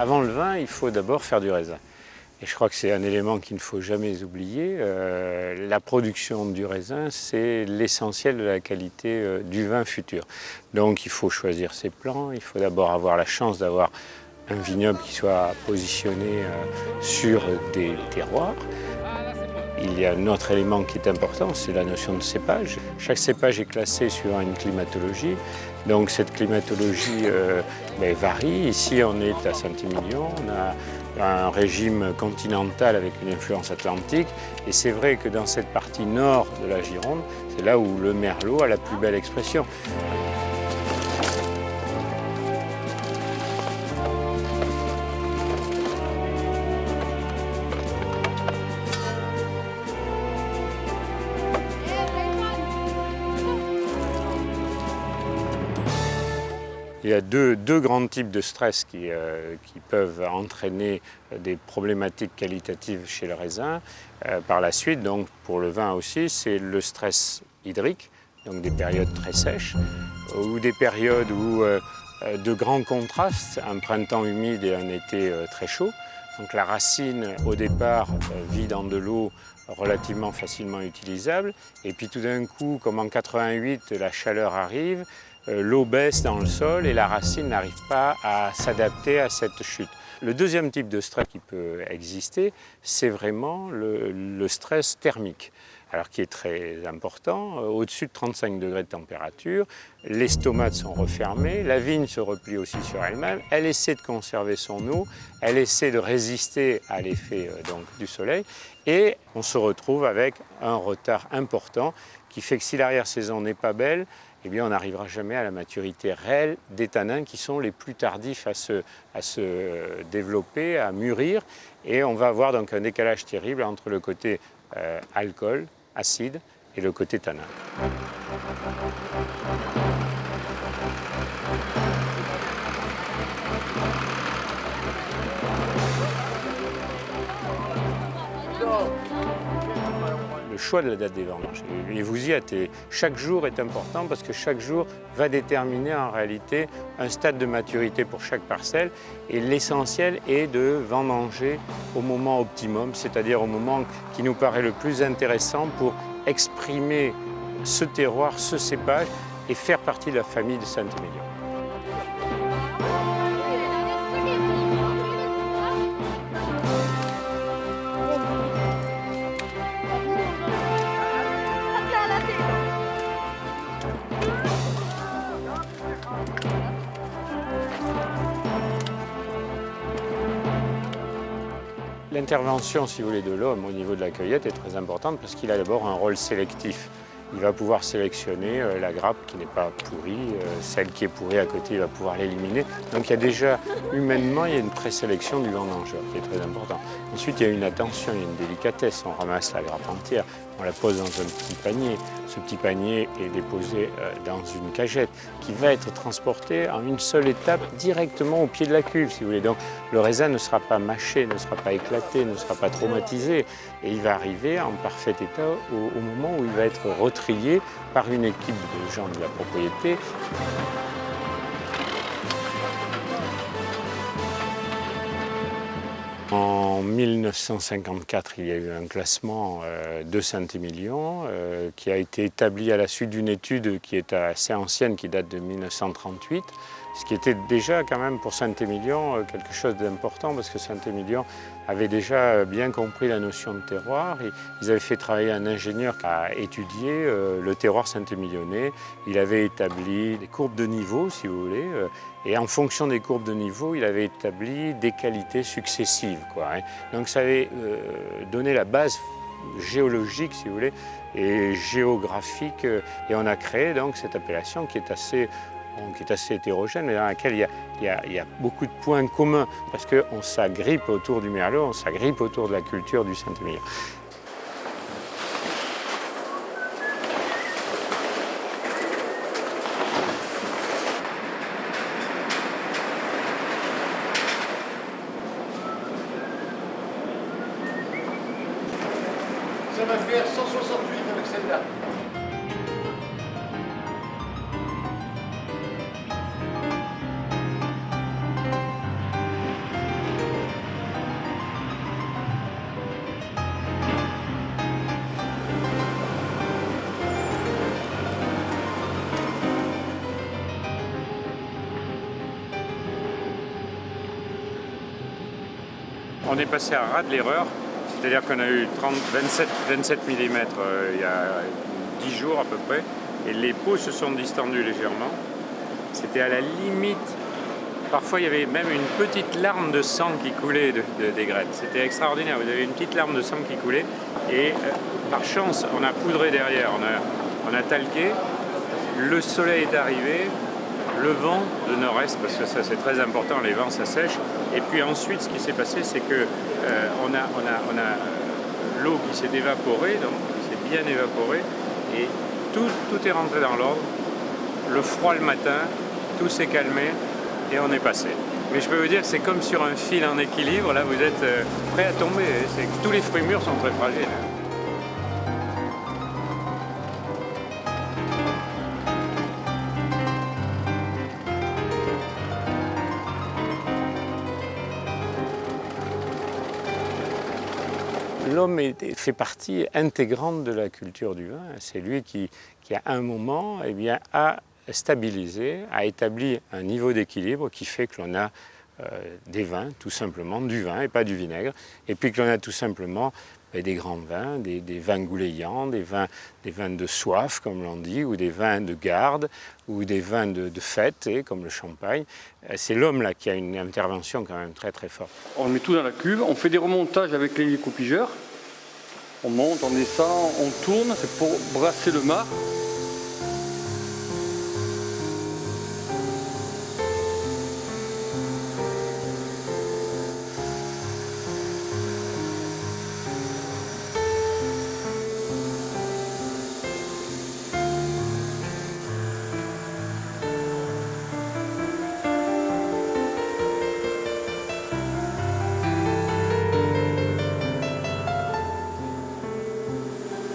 Avant le vin, il faut d'abord faire du raisin. Et je crois que c'est un élément qu'il ne faut jamais oublier. La production du raisin, c'est l'essentiel de la qualité du vin futur. Donc il faut choisir ses plants, il faut d'abord avoir la chance d'avoir un vignoble qui soit positionné sur des terroirs. Il y a un autre élément qui est important, c'est la notion de cépage. Chaque cépage est classé suivant une climatologie. Donc cette climatologie varie. Ici, on est à Saint-Émilion, on a un régime continental avec une influence atlantique. Et c'est vrai que dans cette partie nord de la Gironde, c'est là où le merlot a la plus belle expression. Il y a deux grands types de stress qui peuvent entraîner des problématiques qualitatives chez le raisin. Par la suite, donc pour le vin aussi, c'est le stress hydrique, donc des périodes très sèches, ou des périodes où de grands contrastes, un printemps humide et un été très chaud. Donc la racine, au départ, vit dans de l'eau relativement facilement utilisable, et puis tout d'un coup, comme en 88, la chaleur arrive, l'eau baisse dans le sol et la racine n'arrive pas à s'adapter à cette chute. Le deuxième type de stress qui peut exister, c'est vraiment le stress thermique, alors qui est très important. Au-dessus de 35 degrés de température, les stomates sont refermés, la vigne se replie aussi sur elle-même, elle essaie de conserver son eau, elle essaie de résister à l'effet du soleil, et on se retrouve avec un retard important qui fait que si l'arrière-saison n'est pas belle, eh bien, on n'arrivera jamais à la maturité réelle des tanins qui sont les plus tardifs à se développer, à mûrir. Et on va avoir donc un décalage terrible entre le côté alcool, acide, et le côté tanin. Le choix de la date des vendanges. Et vous y êtes. Et chaque jour est important parce que chaque jour va déterminer en réalité un stade de maturité pour chaque parcelle. Et l'essentiel est de vendanger au moment optimum, c'est-à-dire au moment qui nous paraît le plus intéressant pour exprimer ce terroir, ce cépage et faire partie de la famille de Saint-Émilion. L'intervention, si vous voulez, de l'homme au niveau de la cueillette est très importante parce qu'il a d'abord un rôle sélectif. Il va pouvoir sélectionner la grappe qui n'est pas pourrie, celle qui est pourrie à côté, il va pouvoir l'éliminer. Donc il y a déjà, humainement, il y a une présélection du vendangeur qui est très important. Ensuite, il y a une attention, il y a une délicatesse. On ramasse la grappe entière, on la pose dans un petit panier. Ce petit panier est déposé dans une cagette qui va être transportée en une seule étape directement au pied de la cuve, si vous voulez. Donc le raisin ne sera pas mâché, ne sera pas éclaté, ne sera pas traumatisé. Et il va arriver en parfait état au moment où il va être retrié par une équipe de gens de la propriété. En 1954, il y a eu un classement de Saint-Émilion qui a été établi à la suite d'une étude qui est assez ancienne, qui date de 1938, ce qui était déjà quand même pour Saint-Émilion quelque chose d'important parce que Saint-Émilion avait déjà bien compris la notion de terroir. Ils avaient fait travailler un ingénieur qui a étudié le terroir saint-émilionnais. Il avait établi des courbes de niveau, si vous voulez, et en fonction des courbes de niveau, il avait établi des qualités successives, quoi, hein. Donc ça avait donné la base géologique, si vous voulez, et géographique, et on a créé donc cette appellation qui est assez hétérogène, mais dans laquelle il y a beaucoup de points communs, parce qu'on s'agrippe autour du merlot, on s'agrippe autour de la culture du Saint-Émilion. Ça va faire 168 avec celle-là. On est passé à ras de l'erreur, c'est-à-dire qu'on a eu 27 mm il y a 10 jours à peu près, et les peaux se sont distendues légèrement. C'était à la limite, parfois il y avait même une petite larme de sang qui coulait des graines. C'était extraordinaire, vous avez une petite larme de sang qui coulait, et par chance, on a poudré derrière, on a talqué, le soleil est arrivé, le vent de nord-est, parce que ça c'est très important, les vents ça sèche, et puis ensuite ce qui s'est passé c'est que on a l'eau qui s'est évaporée, donc c'est bien évaporé, et tout est rentré dans l'ordre, le froid le matin, tout s'est calmé et on est passé. Mais je peux vous dire que c'est comme sur un fil en équilibre, là vous êtes prêt à tomber, tous les fruits mûrs sont très fragiles. L'homme fait partie intégrante de la culture du vin. C'est lui qui à un moment a stabilisé, a établi un niveau d'équilibre qui fait que l'on a des vins, tout simplement, du vin et pas du vinaigre. Et puis que l'on a tout simplement des grands vins, des vins goulayants, des vins de soif, comme l'on dit, ou des vins de garde, ou des vins de fête, comme le champagne. C'est l'homme là qui a une intervention quand même très très forte. On met tout dans la cuve, on fait des remontages avec l'hélicopigeur. On monte, on descend, on tourne, c'est pour brasser le marc.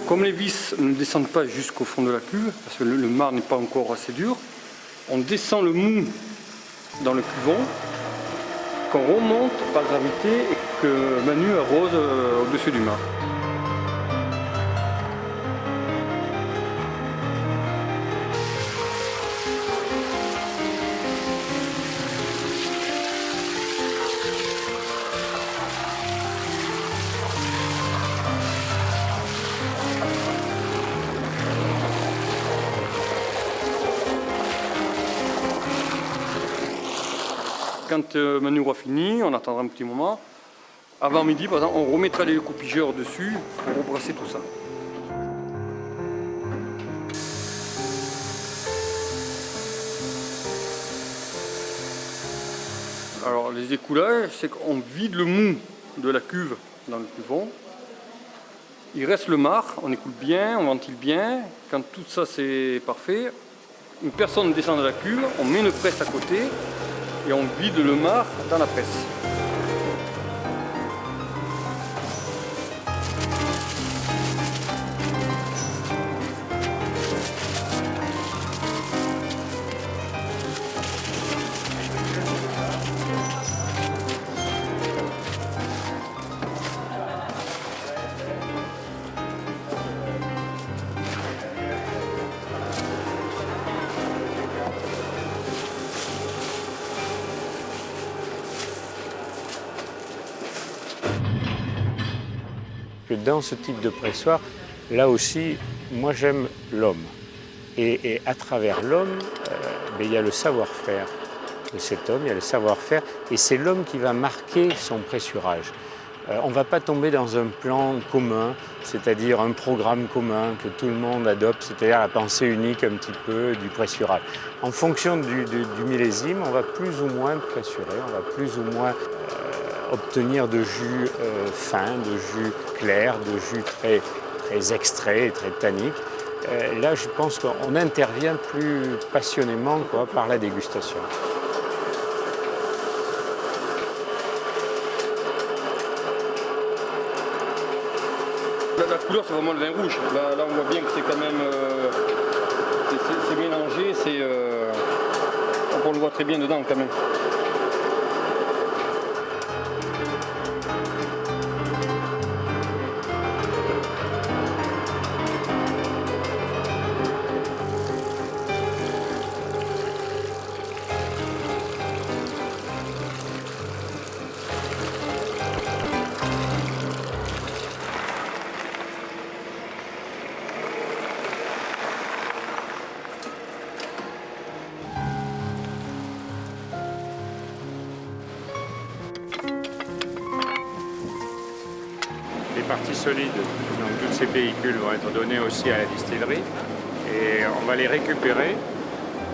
Comme les vis ne descendent pas jusqu'au fond de la cuve, parce que le marc n'est pas encore assez dur, on descend le mou dans le cuvon, qu'on remonte par gravité et que Manu arrose au-dessus du marc. Quand Manu aura fini, on attendra un petit moment. Avant midi, par exemple, on remettra les coupigeurs dessus pour rebrasser tout ça. Alors les écoulages, c'est qu'on vide le mou de la cuve dans le cuvon. Il reste le marc, on écoule bien, on ventile bien. Quand tout ça c'est parfait, une personne descend de la cuve, on met une presse à côté et on vide le marc dans la presse. Que dans ce type de pressoir, là aussi, moi j'aime l'homme. Et à travers l'homme, il y a le savoir-faire de cet homme, il y a le savoir-faire, et c'est l'homme qui va marquer son pressurage. On ne va pas tomber dans un plan commun, c'est-à-dire un programme commun que tout le monde adopte, c'est-à-dire la pensée unique un petit peu du pressurage. En fonction du millésime, on va plus ou moins pressurer, on va plus ou moins obtenir de jus fin, de jus clair, de jus très extrait, très tannique. Là, je pense qu'on intervient plus passionnément par la dégustation. La couleur, c'est vraiment le vin rouge. Là, on voit bien que c'est quand même c'est mélangé, on le voit très bien dedans quand même. partie solide, donc toutes ces pellicules vont être données aussi à la distillerie et on va les récupérer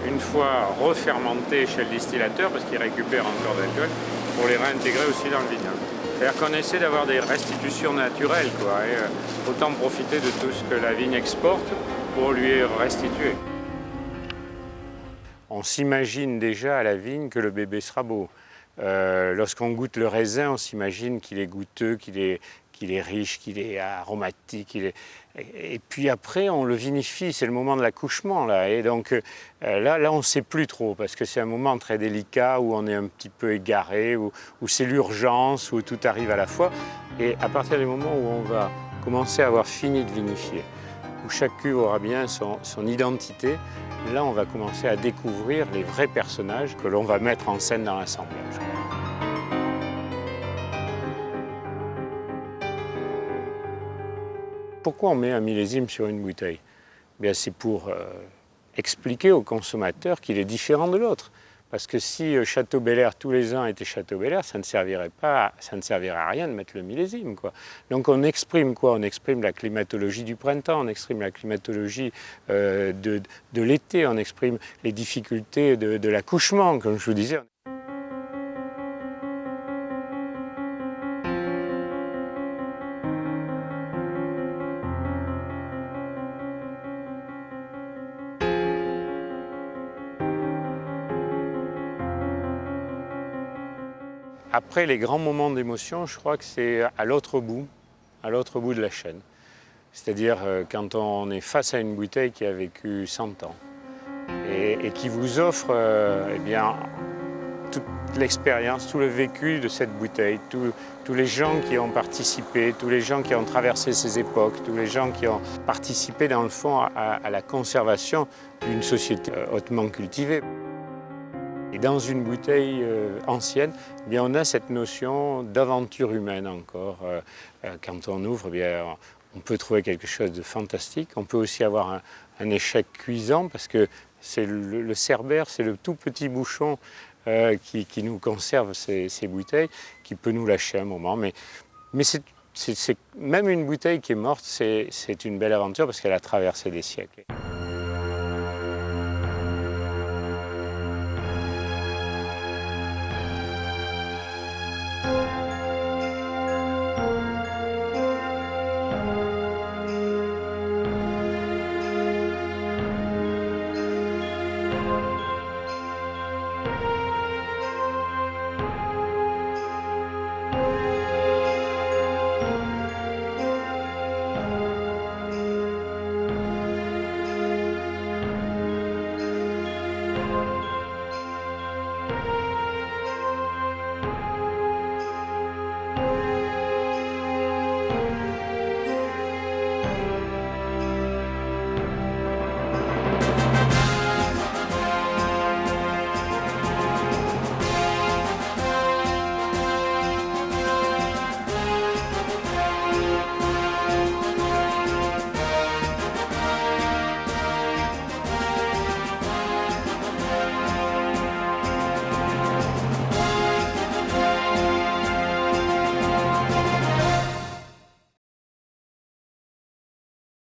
une fois refermentés chez le distillateur parce qu'il récupère encore de l'alcool pour les réintégrer aussi dans le vignoble. C'est-à-dire qu'on essaie d'avoir des restitutions naturelles, quoi, et autant profiter de tout ce que la vigne exporte pour lui restituer. On s'imagine déjà à la vigne que le bébé sera beau. Lorsqu'on goûte le raisin, on s'imagine qu'il est goûteux, qu'il est riche, qu'il est aromatique. Et puis après, on le vinifie, c'est le moment de l'accouchement, là. Et donc là, on ne sait plus trop, parce que c'est un moment très délicat où on est un petit peu égaré, où c'est l'urgence, où tout arrive à la fois. Et à partir du moment où on va commencer à avoir fini de vinifier, où chaque cuve aura bien son identité, là, on va commencer à découvrir les vrais personnages que l'on va mettre en scène dans l'assemblage. Pourquoi on met un millésime sur une bouteille? Bien, c'est pour expliquer au consommateur qu'il est différent de l'autre. Parce que si Château Bel Air tous les ans était Château Bel Air, ça ne servirait à rien de mettre le millésime, quoi. Donc on exprime quoi? On exprime la climatologie du printemps, on exprime la climatologie de l'été, on exprime les difficultés de l'accouchement, comme je vous disais. Après les grands moments d'émotion, je crois que c'est à l'autre bout de la chaîne. C'est-à-dire quand on est face à une bouteille qui a vécu 100 ans et qui vous offre eh bien, toute l'expérience, tout le vécu de cette bouteille, tous les gens qui ont participé, tous les gens qui ont traversé ces époques, tous les gens qui ont participé dans le fond à la conservation d'une société hautement cultivée. Et dans une bouteille ancienne, eh bien, on a cette notion d'aventure humaine encore. Quand on ouvre, eh bien, on peut trouver quelque chose de fantastique. On peut aussi avoir un échec cuisant parce que c'est le cerbère, c'est le tout petit bouchon qui nous conserve ces bouteilles, qui peut nous lâcher un moment. Mais même une bouteille qui est morte, c'est une belle aventure parce qu'elle a traversé des siècles.